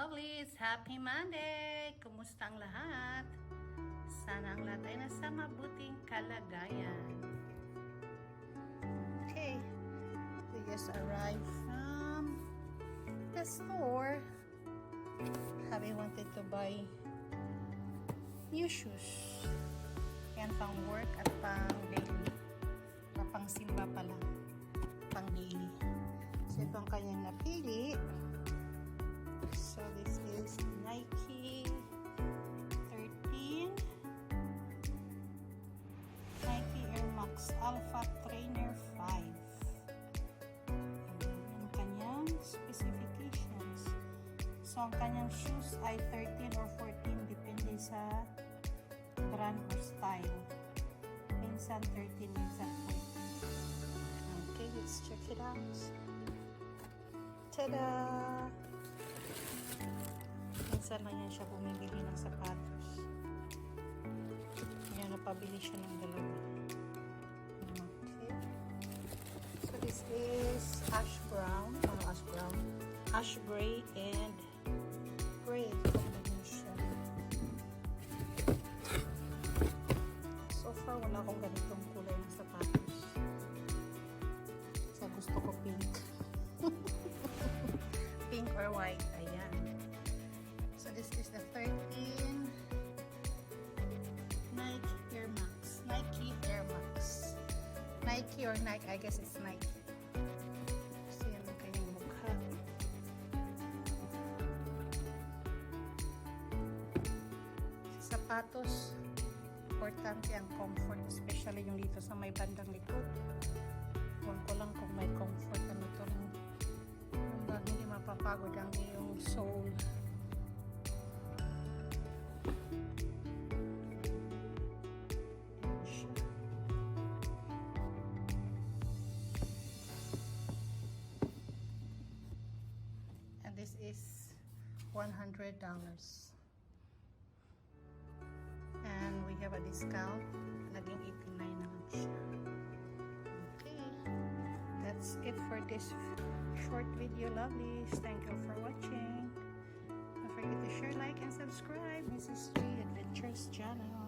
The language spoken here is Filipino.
lovelies! Happy Monday! Kumusta ang lahat? Sana ang lahat ay nasa mabuting kalagayan. Okay, we just arrived from the store. Happy wanted to buy new shoes. Yan pang work at pang daily. Pang simba pala. Pang daily. So ito ang kanyang napili. So this is Nike 13 Nike Air Max Alpha Trainer 5. Ang kanyang specifications. So ang kanyang shoes ay 13 or 14 depende sa brand or style. Minsan 13, minsan 14. Okay, let's check it out. Tada! Minsan lang yan siya bumibili ng sapatos. Yan, napabili siya ng dalawa. Okay. So this is ash brown, ash gray and gray combination. So far, wala akong ganitong kulay ng sapatos. So gusto ko pink. Pink or white. Ayan. So this is the 13 Nike Air Max. Nike Air Max. Nike or Nike. I guess it's Nike. So yan ang kanyang mukha. Sa sapatos, importante ang comfort. Especially yung dito sa may bandang likod. Huwag ko lang kung may comfort. Ano to lang. Hindi mapapagod ang iyong soul. And this is $100. And we have a discount. Naging 89 naman siya. Okay. That's it for this short video, lovelies. Thank you for watching. Don't forget to share, like, and subscribe. Mrs. G Adventures channel.